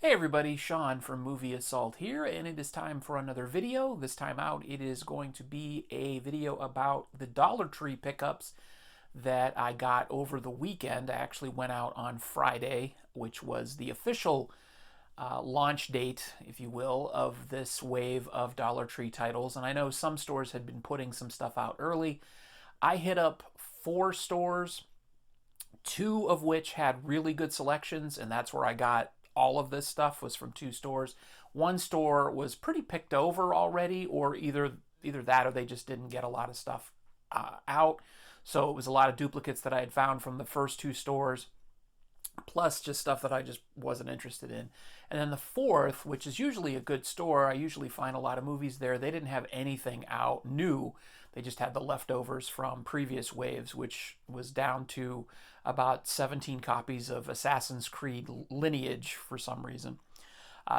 Hey everybody, Sean from Movie Assault here, and it is time for another video. This time out, it is going to be a video about the Dollar Tree pickups that I got over the weekend. I actually went out on Friday, which was the official launch date, if you will, of this wave of Dollar Tree titles. And I know some stores had been putting some stuff out early. I hit up 4 stores, 2 of which had really good selections, and that's where I got all of this stuff was from 2 stores. One store was pretty picked over already, or either that or they just didn't get a lot of stuff out. So it was a lot of duplicates that I had found from the first 2 stores, plus just stuff that I just wasn't interested in. And then the fourth, which is usually a good store, I usually find a lot of movies there. They didn't have anything out new. They just had the leftovers from previous waves, which was down to about 17 copies of Assassin's Creed Lineage for some reason.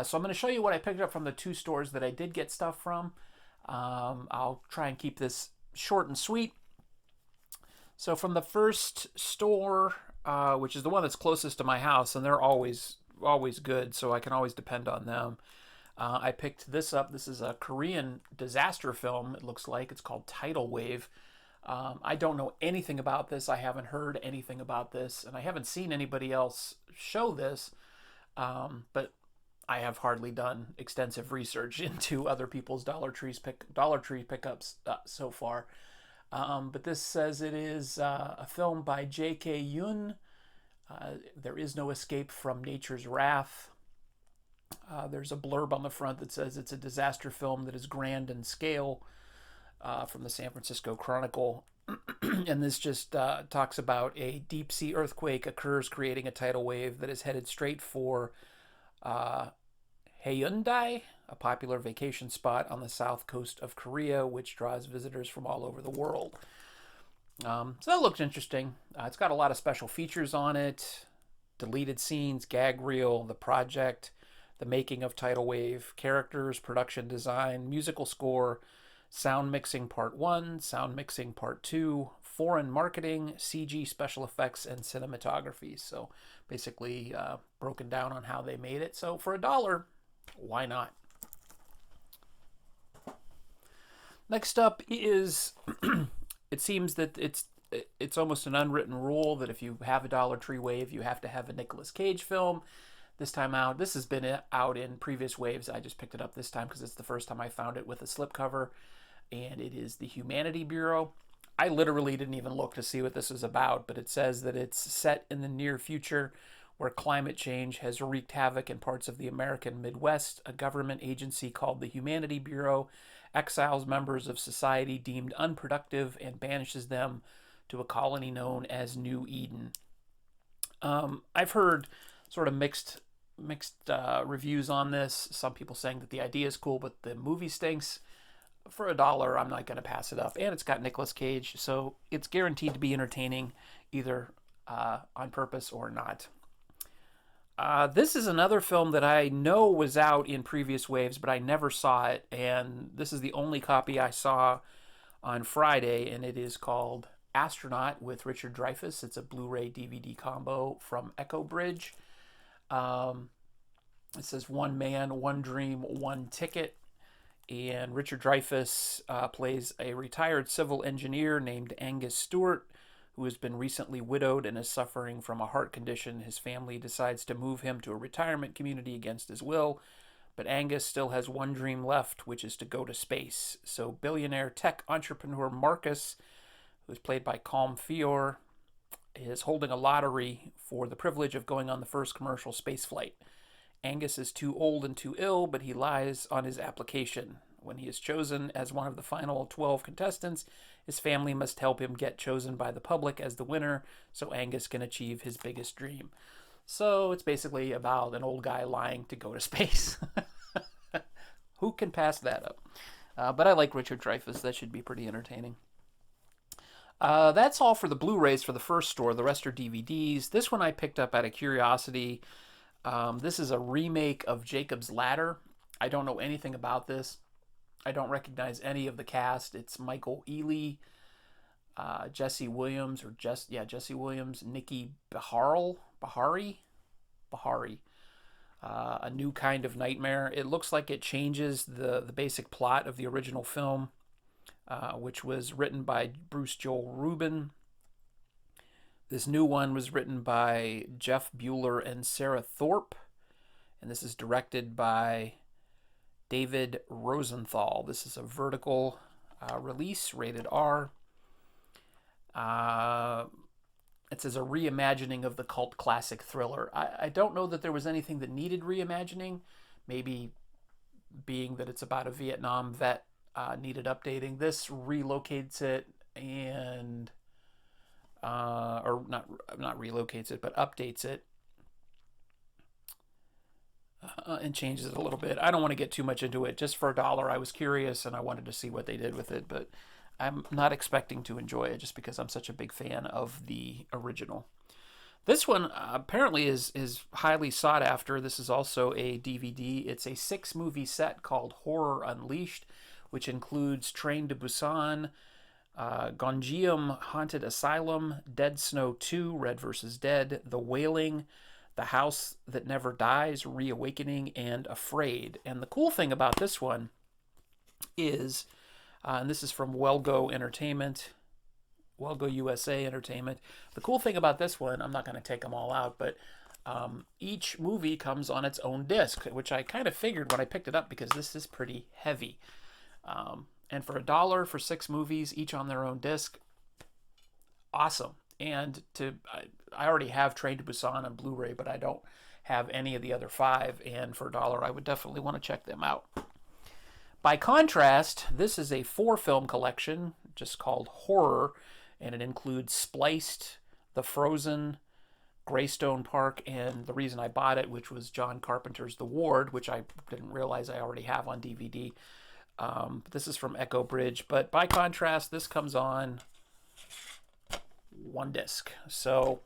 So I'm going to show you what I picked up from the 2 stores that I did get stuff from. I'll try and keep this short and sweet. So from the first store, which is the one that's closest to my house, and they're always good, so I can always depend on them. I picked this up. This is a Korean disaster film. It looks like it's called Tidal Wave. I don't know anything about this. I haven't heard anything about this, and I haven't seen anybody else show this. But I have hardly done extensive research into other people's Dollar Tree pickups so far. But this says it is a film by J.K. Yoon. There is no escape from nature's wrath. There's a blurb on the front that says it's a disaster film that is grand in scale, from the San Francisco Chronicle. And this just talks about a deep sea earthquake occurs, creating a tidal wave that is headed straight for Haeundae, a popular vacation spot on the south coast of Korea, which draws visitors from all over the world. So that looks interesting. It's got a lot of special features on it: deleted scenes, gag reel, the project, the making of Tidal Wave, characters, production design, musical score, sound mixing part 1, sound mixing part 2, foreign marketing, CG special effects, and cinematography. So basically broken down on how they made it. So for $1, why not? Next up is it seems that it's almost an unwritten rule that if you have a Dollar Tree wave, you have to have a Nicolas Cage film. This time out, this has been out in previous waves. I just picked it up this time because it's the first time I found it with a slipcover, and it is the Humanity Bureau. I literally didn't even look to see what this is about, but it says that it's set in the near future where climate change has wreaked havoc in parts of the American Midwest. A government agency called the Humanity Bureau exiles members of society deemed unproductive and banishes them to a colony known as New Eden. I've heard sort of mixed reviews on this. Some people saying that the idea is cool, but the movie stinks. For $1, I'm not going to pass it up. And it's got Nicolas Cage, so it's guaranteed to be entertaining, either on purpose or not. This is another film that I know was out in previous waves, but I never saw it. And this is the only copy I saw on Friday, and it is called Astronaut with Richard Dreyfuss. It's a Blu-ray DVD combo from Echo Bridge. It says one man, one dream, one ticket. And Richard Dreyfuss plays a retired civil engineer named Angus Stewart, who has been recently widowed and is suffering from a heart condition. His family decides to move him to a retirement community against his will, but Angus still has one dream left, which is to go to space. So billionaire tech entrepreneur Marcus, who is played by Colm Feore, is holding a lottery for the privilege of going on the first commercial space flight. Angus is too old and too ill, but he lies on his application. When he is chosen as one of the final 12 contestants, his family must help him get chosen by the public as the winner so Angus can achieve his biggest dream. So it's basically about an old guy lying to go to space. Who can pass that up? But I like Richard Dreyfuss. That should be pretty entertaining. That's all for the Blu-rays for the first store. The rest are DVDs. This one I picked up out of curiosity. This is a remake of Jacob's Ladder. I don't know anything about this. I don't recognize any of the cast. It's Michael Ealy, Jesse Williams, Jesse Williams, Nikki Bahari, A New Kind of Nightmare. It looks like it changes the basic plot of the original film, which was written by Bruce Joel Rubin. This new one was written by Jeff Bueller and Sarah Thorpe, and this is directed by David Rosenthal. This is a vertical release, rated R. It says a reimagining of the cult classic thriller. I don't know that there was anything that needed reimagining. Maybe being that it's about a Vietnam vet needed updating. This relocates it and or not relocates it, but updates it and changes it a little bit. I don't want to get too much into it. Just for $1, I was curious and I wanted to see what they did with it, but I'm not expecting to enjoy it just because I'm such a big fan of the original. This one apparently is highly sought after. This is also a DVD. It's a 6-movie set called Horror Unleashed, which includes Train to Busan, Gonjiam Haunted Asylum, Dead Snow 2, Red vs. Dead, The Wailing, The House That Never Dies, Reawakening, and Afraid. And the cool thing about this one is, and this is from Welgo Entertainment, Welgo USA Entertainment. The cool thing about this one, I'm not going to take them all out, but each movie comes on its own disc, which I kind of figured when I picked it up because this is pretty heavy. And for $1 for 6 movies, each on their own disc, awesome. And I already have Train to Busan on Blu-ray, but I don't have any of the other 5. And for $1, I would definitely want to check them out. By contrast, this is a 4-film collection, just called Horror, and it includes Spliced, The Frozen, Greystone Park, and the reason I bought it, which was John Carpenter's The Ward, which I didn't realize I already have on DVD. This is from Echo Bridge, but by contrast, this comes on 1 disc. So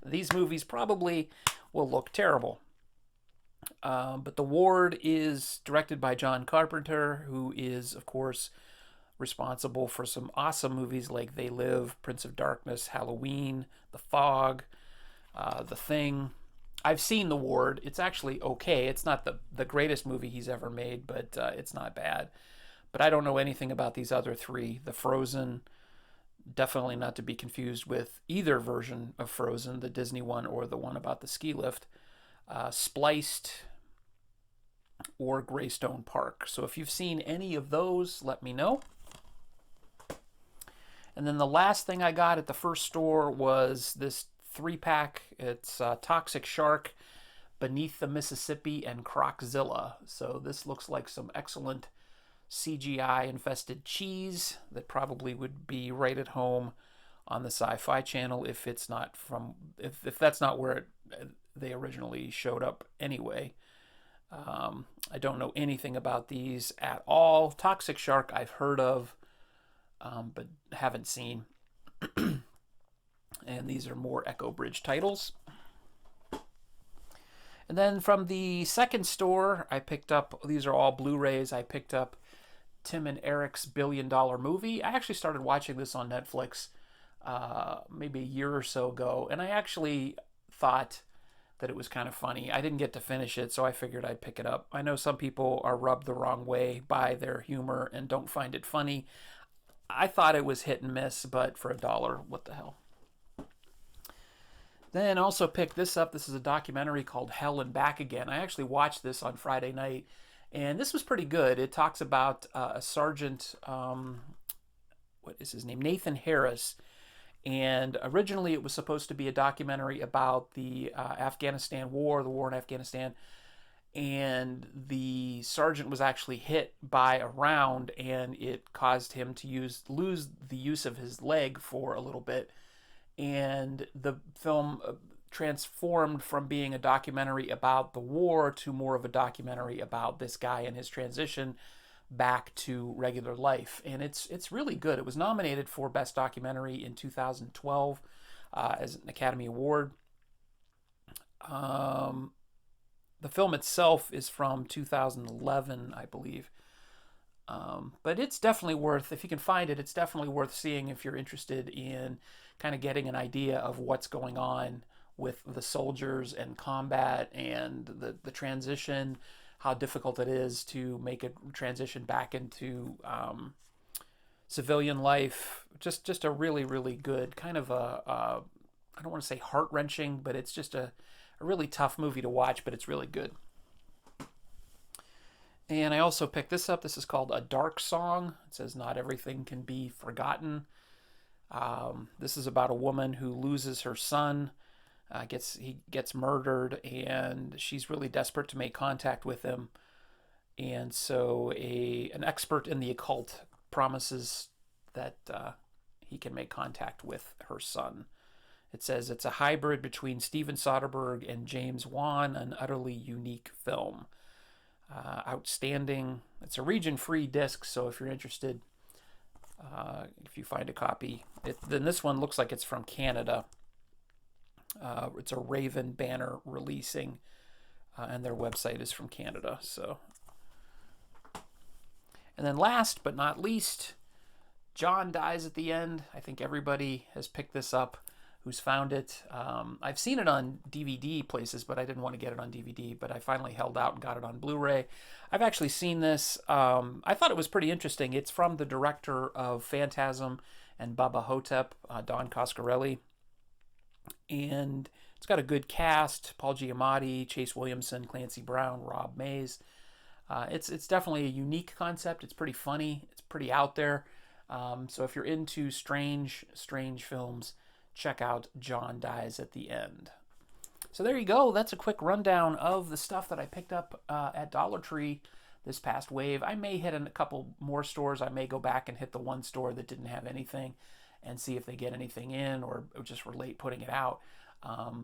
these movies probably will look terrible. But The Ward is directed by John Carpenter, who is, of course, responsible for some awesome movies like They Live, Prince of Darkness, Halloween, The Fog, The Thing. I've seen The Ward. It's actually okay. It's not the greatest movie he's ever made, but it's not bad. But I don't know anything about these other 3. The Frozen, definitely not to be confused with either version of Frozen, the Disney one or the one about the ski lift. Spliced, or Greystone Park. So if you've seen any of those, let me know. And then the last thing I got at the first store was this 3-pack. It's Toxic Shark, Beneath the Mississippi, and Croczilla. So this looks like some excellent CGI-infested cheese that probably would be right at home on the Sci-Fi Channel if it's not from if that's not where they originally showed up anyway. I don't know anything about these at all. Toxic Shark I've heard of, but haven't seen. And these are more Echo Bridge titles. And then from the second store, I picked up, these are all Blu-rays, I picked up Tim and Eric's $1 Billion Movie. I actually started watching this on Netflix maybe a year or so ago, and I actually thought that it was kind of funny. I didn't get to finish it, so I figured I'd pick it up. I know some people are rubbed the wrong way by their humor and don't find it funny. I thought it was hit and miss, but for $1, what the hell. Then also picked this up. This is a documentary called Hell and Back Again. I actually watched this on Friday night, and this was pretty good. It talks about a sergeant, what is his name? Nathan Harris. And originally it was supposed to be a documentary about the Afghanistan war, the war in Afghanistan. And the sergeant was actually hit by a round, and it caused him to lose the use of his leg for a little bit. And the film transformed from being a documentary about the war to more of a documentary about this guy and his transition back to regular life. And it's really good. It was nominated for Best Documentary in 2012 as an Academy Award. The film itself is from 2011, I believe. But it's definitely worth, if you can find it, it's definitely worth seeing if you're interested in kind of getting an idea of what's going on with the soldiers and combat and the transition, how difficult it is to make a transition back into civilian life. Just a really, really good kind of I don't want to say heart-wrenching, but it's just a really tough movie to watch, but it's really good. And I also picked this up. This is called A Dark Song. It says not everything can be forgotten. This is about a woman who loses her son. He gets murdered, and she's really desperate to make contact with him. And so an expert in the occult promises that he can make contact with her son. It says it's a hybrid between Steven Soderbergh and James Wan, an utterly unique film. Outstanding. It's a region-free disc, so if you're interested, if you find a copy, then this one looks like it's from Canada. It's a Raven banner releasing, and their website is from Canada. So, and then last but not least, John Dies at the End. I think everybody has picked this up who's found it. I've seen it on DVD places, but I didn't want to get it on DVD, but I finally held out and got it on Blu-ray. I've actually seen this. I thought it was pretty interesting. It's from the director of Phantasm and Baba Hotep, Don Coscarelli. And it's got a good cast: Paul Giamatti, Chase Williamson, Clancy Brown, Rob Mays. It's definitely a unique concept. It's pretty funny. It's pretty out there. So if you're into strange films, check out John Dies at the End. So there you go. That's a quick rundown of the stuff that I picked up at Dollar Tree this past wave. I may hit in a couple more stores. I may go back and hit the one store that didn't have anything and see if they get anything in, or just were late putting it out.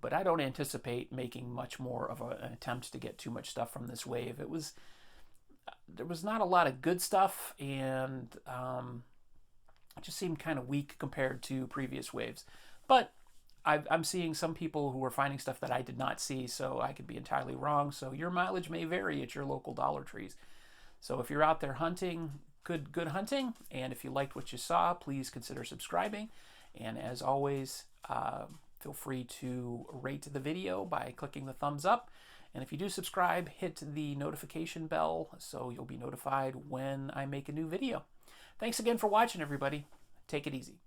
But I don't anticipate making much more of an attempt to get too much stuff from this wave. There was not a lot of good stuff, and it just seemed kind of weak compared to previous waves. But I'm seeing some people who are finding stuff that I did not see, so I could be entirely wrong. So your mileage may vary at your local Dollar Trees. So if you're out there hunting, good hunting. And if you liked what you saw, please consider subscribing. And as always, feel free to rate the video by clicking the thumbs up. And if you do subscribe, hit the notification bell so you'll be notified when I make a new video. Thanks again for watching, everybody. Take it easy.